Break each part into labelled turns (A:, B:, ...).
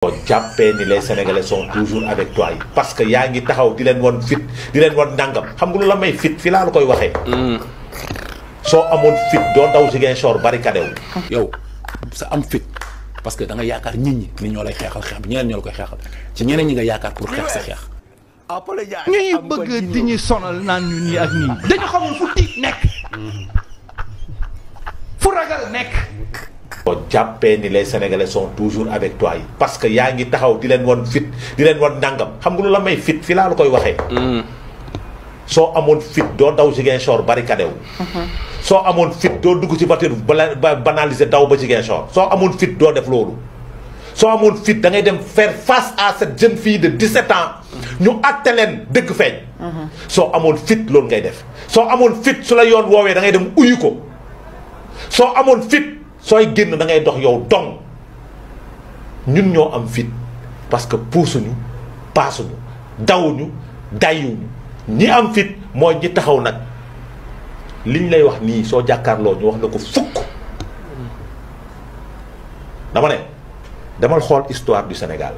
A: boo jàppee ni les sénégalais sont toujours avec toi parce que yaa ngi taxaw di leen won fit di leen won nangam xam nga lu la may fit fi laa la koy waxee. soo amoon fit doo daw Ziguinchor barricade wu.
B: yow sa am fit parce que da nga yaakaar nit ñi ni ñoo lay xeexal xeex bi ñeneen ñoo la koy xeexal ci ñeneen ñi nga yaakaar pour xeex sa xeex.
C: ñuy bëgg di ñu sonal naan ñu nii ak nii dañu xamul fu tiit nekk fu ragal nekk.
A: boo jàppee ni les sénégalais sont toujours avec toi parce que yaa ngi taxaw di leen won fit di leen won nangam xam nga lu la may fit fi laa la koy waxee. soo amoon fit doo daw Ziguinchor barricade wu. soo amoon fit doo dugg ci voiture banaliser daw ba Ziguinchor soo amoon fit doo def loolu. soo amoon fit da ngay dem faire face à cette jeune fille de 17 ans ñu àtte leen dëgg feeñ. soo amoon fit loolu ngay def soo amoon fit su la yoon woowee da ngay dem uyu ko soo amoon fit sooy génn da ngay dox yow dong ñun ñoo am fit parce que puusuñu paasuñu dawuñu dayuñu ñi am fit mooy ñi taxaw nag liñ lay wax nii soo jàkkaarloo ñu wax na ko fukk dama ne demal xool histoire du Sénégal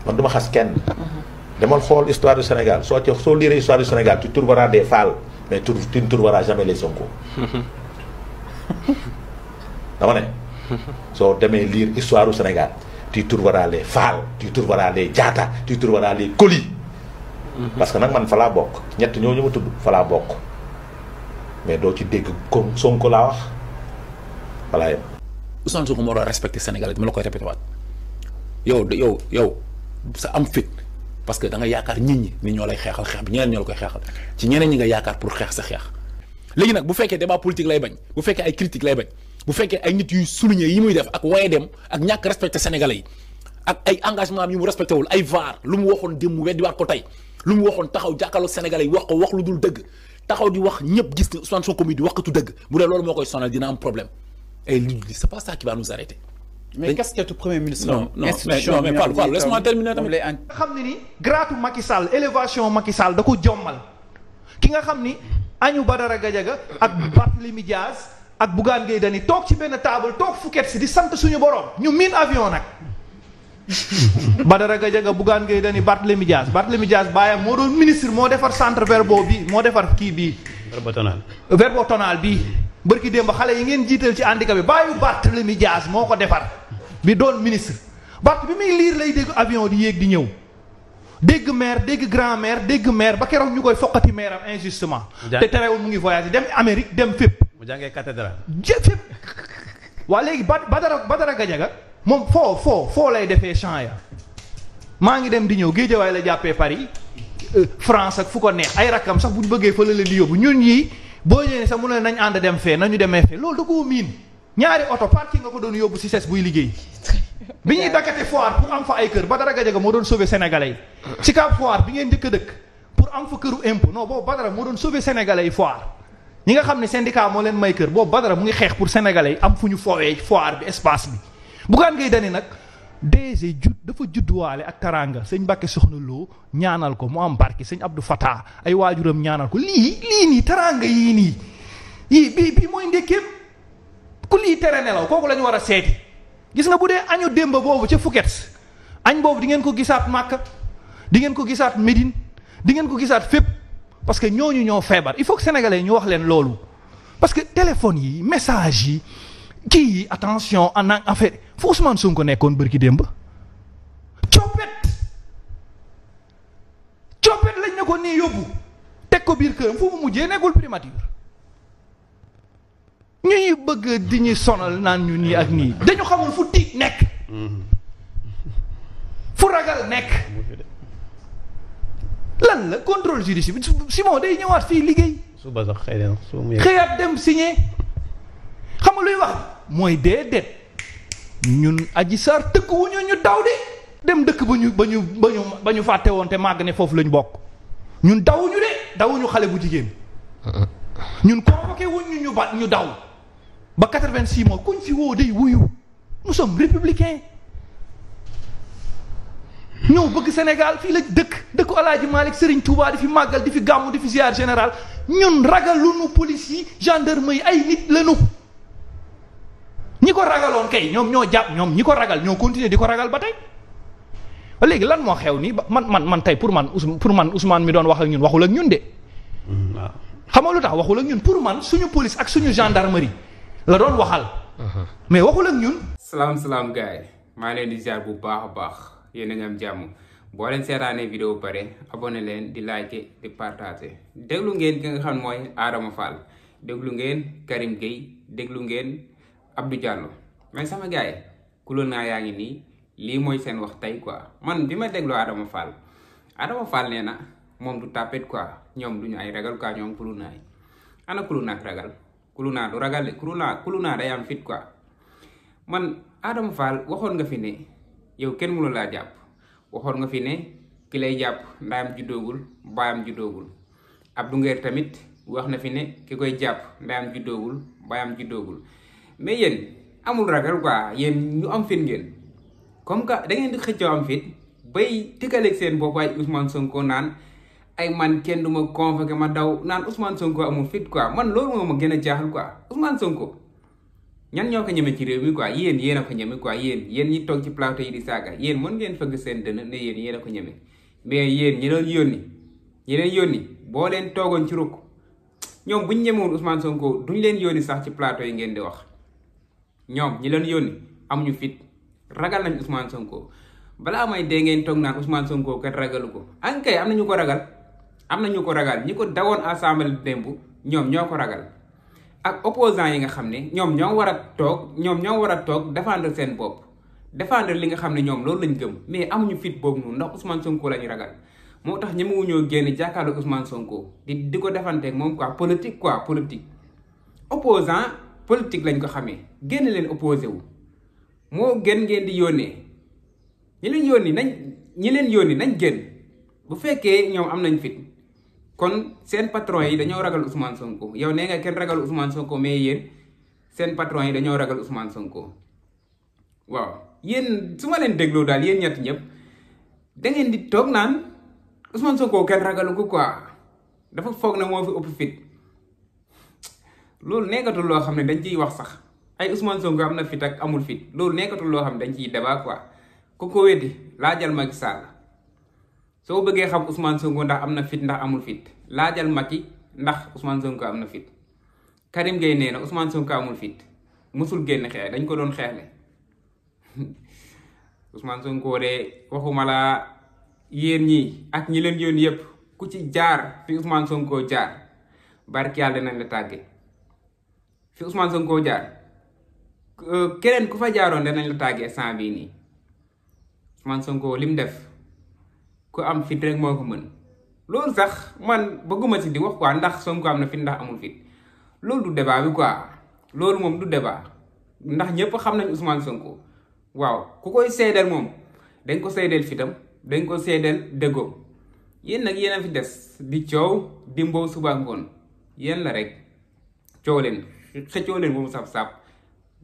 A: man duma xas kenn demal xool histoire du Sénégal soo lire histoire du Sénégal tu trouveras des Fall mais tu ne trouveras jamais les Sonko dama ne soo demee lire histoire du Sénégal tu trouveras les Fall tu trouveras les Diatta tu trouveras les Koli parce que nag man fa laa bokk ñett ñooñu ma tudd fa laa bokk mais doo ci dégg comme Sonko laa wax voilà yëpp.
B: Ousmane Sonko moo doon respecté Sénégalais dama la koy répété waat yow sa am fit parce que da nga yaakaar nit ñi ni ñoo lay xeexal xeex bi ñeneen ñoo la koy xeexal ci ñeneen ñi nga yaakaar pour xeex sa xeex. léegi nag bu fekkee débat politique lay bañ bu fekkee ay critique lay bañ bu fekkee ay nit yu souligner yi muy def ak waye dem ak ñàkk respecté Sénégalais yi ak ay engagement am yu mu respecté wul ay VAR lu mu waxoon démb mu weddiwaat ko tey lu mu waxoon taxaw jàkkaarloo Sénégalais yi wax ko wax lu dul dëgg taxaw di wax ñëpp gis ne Ousmane Sonko mi di waxatu dëgg bu dee loolu moo koy sonal dina am problème et lui c'est pas ça qui va nous arrêter.
D: mais casquette premier ministre.
B: non mais Fall laisse-moi terminer tamit.
C: xam ne ni gratu Macky Sall élévation Macky Sall da ko jommal ki nga xam ni añu Badara Gadiaga ak Barthélémy Dias ak Bougane Gueye Dany toog ci benn table toog Phuket si di sant suñu borom ñu miin avion nag. Badara Gadiaga Bougane Gueye Dany Barthélémy Dias baayam moo doon ministre moo defar centre verbo bi moo defar kii bii. verbotonal bii. bërki démb xale yi ngeen jiital ci handicap bi bàyyi Barthélémy Dias moo ko defar bi doon ministre Bart bi muy liir lay dégg avion di yéeg di ñëw dégg maire dégg grand maire dégg maire ba keroog ñu koy foqati maire am injustement te terewul mu ngi voyagé dem Amérique dem fépp
D: mu jàngee cathédrale
C: fépp waa léegi Badara Gadiaga moom foo lay defee champ ya maa ngi dem di ñëw Géejawaay la jàppee Paris France ak fu ko neex ay rakkam sax bu ñu bëggee fa la leen di yóbbu ñun yii boo ñëwee sax mu ne nañ ànd dem fee nañu demee fee loolu da koo miin ñaari oto parking nga ko doon yóbbu si ses buy liggéey bi ñuy dakkate foire pour am fa ay kër Badara Gadiaga moo doon sauver sénégalais yi si Cap Foire bi ngeen njëkk a dëkk pour am fa këru impôt non boobu Badara moo doon sauver sénégalais yi foire ñi nga xam ne syndicat moo leen may kër boobu Badara mu ngi xeex pour sénégalais yi am fu ñu foowee foire bi espace bi Bougane Gueye Dany nag DG dafa judduwaale ak taranga sëñ Mbàkke Soxna Lo ñaanal ko mu am barki sëñ Abdou Fatah ay waajuram ñaanal ko lii nii taranga yii nii bii mooy ndékkeem ku lii tere nelaw kooku la ñu war a seeti gis nga bu dee añu démb boobu ca Phuket añ boobu di ngeen ko gisaat Màkka di ngeen ko gisaat Médine di ngeen ko gisaat fépp parce que ñooñu ñoo feebar il faut que sénégalais ñu wax leen loolu parce que téléphone yi message yi kii yi attention en affaire fu Ousmane Sonko nekkoon bërki démb coppet lañ ne ko nii yóbbu teg ko biir këram fu mu mujjee nekkul primature ñuy bëgg di ñu sonal naan ñu nii ak nii dañu xamul fu tiit nekk fu ragal nekk lan la contrôle judiciaire bi Simon day ñëwaat fii liggéey
D: suba sax
C: xëyaat dem signé xam nga luy wax mooy déedéet ñun Adji Sarr tëkkuwuñu ñu daw de dem dëkk ba ñu fàtte woon te màgg ne foofu lañu bokk ñun dawuñu de dawuñu xale bu jigéen ñun convoqué wuñ ñu daw ba 86 mois kuñ fi woo day wuyu nous sommes républicains ñëw bëgg Sénégal fii la dëkku Alaaji Malick Serigne Touba di fi màggal di fi gàmmu di fi ziar général ñun ragal lu nu police yi gendarme yi ay nit lañu ñi ko ragaloon kay ñoom ñoo jàpp ñoom ñi ko ragal ñoo continuer di ko ragal ba tey léegi lan moo xew nii man tey pour man Ousmane mi doon wax ak ñun waxul ak ñun de.
D: waaw
C: xam nga lu tax waxul ak ñun pour man suñu police ak suñu gendarmerie la doon waxal. mais waxul ak ñun.
E: salaam gars yi maa leen di ziar bu baax a baax yéen a ngi am jàmm boo leen seetaanee vidéo pare abonné leen di liker di partager déglu ngeen ki nga xam ne mooy Adama Fall déglu ngeen Karim Gueye déglu ngeen Abdou Diallo mais sama gars yi kuloon naa yaa ngi nii lii mooy seen wax tey quoi man bi ma déglu Adama Fall nee na moom du tapet quoi ñoom duñu ay ragal quoi ñoom kulunaay ana kuluna ak ragal kuluna du ragal de kuluna day am fit quoi man Adama Fall waxoon nga fi ne yow kenn mënu laa jàpp waxoon nga fi ne ki lay jàpp ndayam juddoogul baayam juddoogul Abdou Nguer tamit wax na fi ne ki koy jàpp ndayam juddoogul baayam juddoogul mais yéen amul ragal quoi yéen ñu am fit ngeen comme que da ngeen di xëccoo am fit bay tiggaleeg seen bopp ay Ousmane Sonko naan ay man kenn du ma convoqué ma daw naan Ousmane Sonko amul fit quoi man loolu moo ma gën a jaaxal quoi Ousmane Sonko ñan ñoo ko ñeme ci réew mi quoi yéen a ko ñeme quoi yéen ñi toog ci plateau yi di saaga yéen mën ngeen fëgg seen dënn ne yéen a ko ñeme mais yéen ñi leen yónni boo leen toogoon ci rukk ñoom bu ñu ñemewoon Ousmane Sonko duñ leen yónni sax ci plateau yi ngeen di wax ñoom ñi leen yónni amuñu fit ragal nañ Ousmane Sonko balaa may dee ngeen toog naan Ousmane Sonko kat ragalu ko ankay am na ñu ko ragal ñi ko dawoon assemblée démb ñoom ñoo ko ragal ak opposants yi nga xam ne ñoom ñoo war a toog défendre seen bopp défendre li nga xam ne ñoom loolu lañ gëm mais amuñu fit boobu noonu ndax Ousmane Sonko lañu ragal moo tax ñemewuñoo génn jàkkaarloo Ousmane Sonko di ko defanteeg moom quoi politique opposant politique lañ ko xamee génn leen opposé wu moo gën ngeen di yónnee ñi leen yónni nañ génn bu fekkee ñoom am nañ fit kon seen patron yi dañoo ragal Ousmane Sonko yow nee nga kenn ragal Ousmane Sonko mais yéen seen patron yi dañoo ragal Ousmane Sonko waaw yéen su ma leen dégloo daal yéen ñett ñëpp da ngeen di toog naan Ousmane Sonko kenn ragalu ko quoi dafa foog na moo fi ëpp fit loolu nekkatul loo xam ne dañ ciy wax sax ay Ousmane Sonko am na fit ak amul fit loolu nekkatul loo xam ne dañ ciy débat quoi ku ko weddi laajal Macky Sall soo bëggee xam Ousmane Sonko ndax am na fit ndax amul fit laajal Macky ndax Ousmane Sonko am na fit Karim Gueye nee na Ousmane Sonko amul fit musul génn xeex dañ ko doon xeexle Ousmane Sonko de waxuma la yéen ñi ak ñi leen yoon yëpp ku ci jaar fi Ousmane Sonko jaar barki yàlla dinañ la tàgge fi Ousmane Sonko jaar keneen ku fa jaaroon danañ la tàggee sant bii nii Ousmane Sonko lim def ku am fit rek moo ko mën loolu sax man bëgguma si di wax quoi ndax Sonko am na fit ndax amul fit loolu du débat bi quoi loolu moom du débat ndax ñëpp xam nañ Ousmane Sonko waaw ku koy seedeel moom dañ ko seedeel fitam dañ ko seedeel dëggoom yéen nag yéen a fi des di coow di mbow suba ngoon yéen la rek coow leen xëccoo leen bu mu saf-saf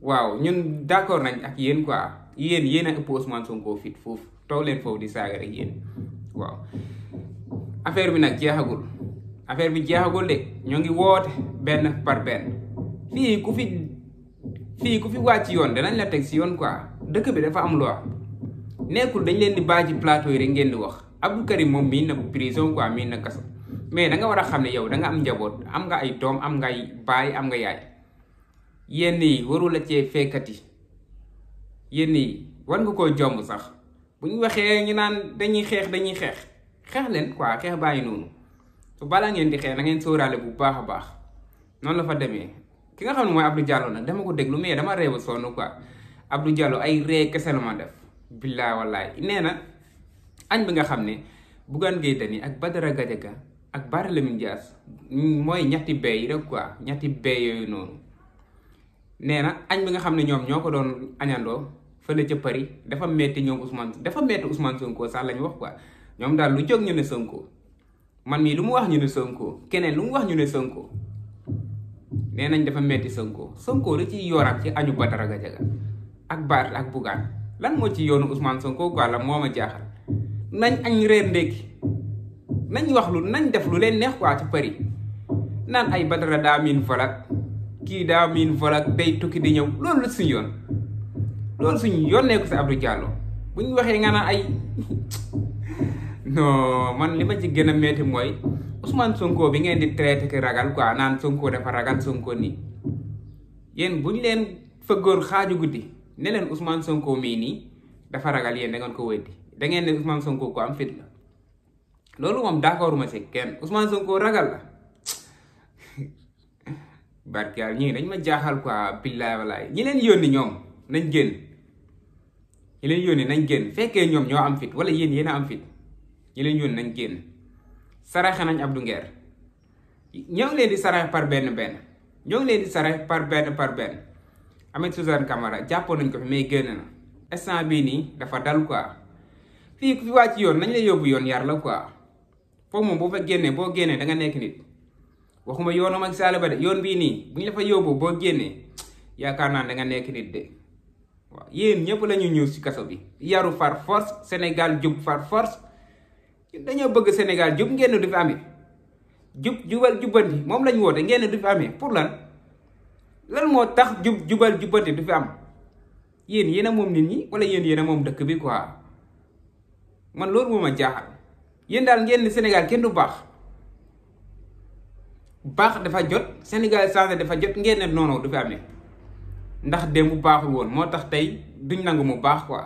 E: waaw ñun d'accord nañ ak yéen quoi yéen a ëpp Ousmane Sonko fit foofu toog leen foofu di saaga rek yéen waaw affaire bi nag jeexagul de ñoo ngi woote benn par benn fii ku fi wàcc yoon danañ la teg si yoon quoi dëkk bi dafa am loi nekkul dañ leen di bàyyi ci plateau yi rek ngeen di wax Abdou Karim moom miin na prison quoi miin na kaso mais da nga war a xam ne yow da nga am njaboot am nga ay doom am nga ay baay am nga yaay yenn yi warul la cee fekkati yenn yi war nga koo jomb sax bu ñu waxee ñu naan dañuy xeex xeex leen quoi xeex bàyyi noonu su balaa ngeen di xeex na ngeen sóoraale bu baax a baax noonu la fa demee ki nga xam ne mooy Abdou Diallo nag dama ko déglu mais dama réew a sonn quoi Abdou Diallo ay ree kese la ma def billaay wallaay nee na añ bi nga xam ne Bougane Gueye Dany ak Badara Gadiaga ak Barthélémy Dias mooy ñetti bey yi rek quoi ñetti bey yooyu noonu nee na añ bi nga xam ne ñoom ñoo ko doon añandoo fële ca Paris dafa metti Ousmane Sonko sax lañu wax quoi ñoom daal lu jóg ñu ne Sonko man mii lu mu wax ñu ne Sonko keneen lu mu wax ñu ne Sonko nee nañ dafa metti Sonko da ciy yoraat ci añu Badara Gadiaga ak Bart ak Bougane lan moo ci yoonu Ousmane Sonko quoi la moo ma jaaxal nañ añ reer ndékki nañ def lu leen neex quoi ci Paris naan ay Badara daa miin falak kii daa miin vol ak day tukki di ñëw loolu la suñu yoon loolu suñu yoon nekku si Abdou Diallo bu ñu waxee nga naan ay non man li ma ci gën a metti mooy Ousmane Sonko bi ngeen di traité ki ragal quoi naan Sonko dafa ragal Sonko nii yéen bu ñu leen fëggoon xaaju guddi ne leen Ousmane Sonko mii nii dafa ragal yéen da ngeen ko weddi da ngeen ne Ousmane Sonko ko am fit la loolu moom d'accorduma si kenn Ousmane Sonko ragal la barke yàlla ñii dañ ma jaaxal quoi billaay walaay ñi leen yónni ñoom nañ génn ñi leen yónni nañ génn fekkee ñoom ñoo am fit wala yéen a am fit ñi leen yónni nañ génn saraxe nañ Abdou Nguer ñoo ngi leen di saraxe par benn ñoo ngi leen di saraxe par benn Ahmed Suzanne Camara jàppoon nañ ko fi mais génn na instant bii nii dafa dal quoi fii ku fi wàcc yoon nañ la yóbbu yoon yar la quoi foofu moom boo génnee da nga nekk nit waxuma yoonu Macky Sall ba de yoon bii nii bu ñu la fa yóbbu boo génnee yaakaar naa da nga nekk nit de waaw yéen ñëpp la ñu ñëw si kaso bi yaru far force Sénégal jub far force dañoo bëgg Sénégal jub ngeen du fi amee jubal jubbanti moom lañ woote ngeen du fi amee pour lan moo tax jubal jubbanti du fi am yéen a moom nit ñi wala yéen a moom dëkk bi quoi man loolu moo ma jaaxal yéen daal ngeen ni Sénégal kenn du baax dafa jot Sénégal changé dafa jot ngeen ne noonu du fi amee ndax démb baaxul woon moo tax tey duñ nangu mu baax quoi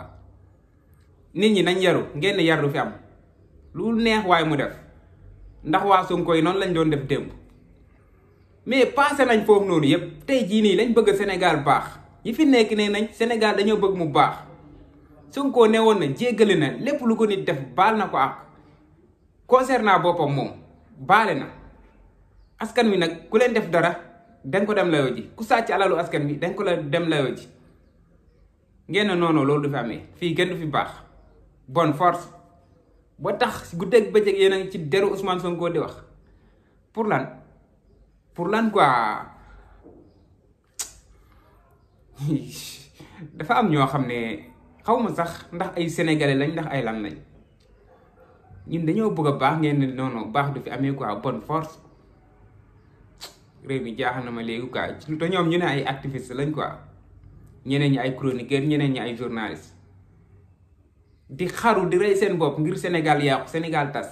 E: nit ñi nañ yaru ngeen ne yar du fi am lu neex waaye mu def ndax waa Sonko yi noonu lañ doon def démb mais passé nañ foofu noonu yépp tey jii nii lañ bëgg Sénégal baax yi fi nekk ne nañ Sénégal dañoo bëgg mu baax Sonko ne woon na jéggale na lépp lu ko nit def baal na ko ak concernant boppam moom baale na askan wi nag ku leen def dara dañ ko dem layoo ji ku sàcc alalu askan wi dañ ko la dem layoo ji ngeen ne noonu loolu du fi amee fii gën du fi baax bonne force ba tax guddeeg bëccëg yéen a ngi ci deru Ousmane Sonko di wax pour lan quoi dafa am ñoo xam ne xawma sax ndax ay sénégalais lañ ndax ay lan lañ ñun dañoo bëgg a baax ngeen ne non baax du fi amee quoi bonne force réew mi jaaxal na ma léegi quoi te ñoom ñu ne ay activistes lañ quoi ñeneen ñi ay chroniqueurs ñeneen ñi ay journalistes di xaru di rey seen bopp ngir Sénégal yàqu Sénégal tas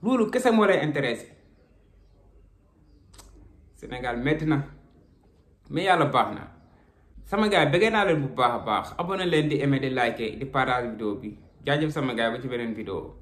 E: loolu kese moo lay intéressé Sénégal metti na mais yàlla baax na sama gars bëggee naa leen bu baax a baax abonné leen di aimer di liker di partage vidéo bi jaajëf sama gars ba ci beneen vidéo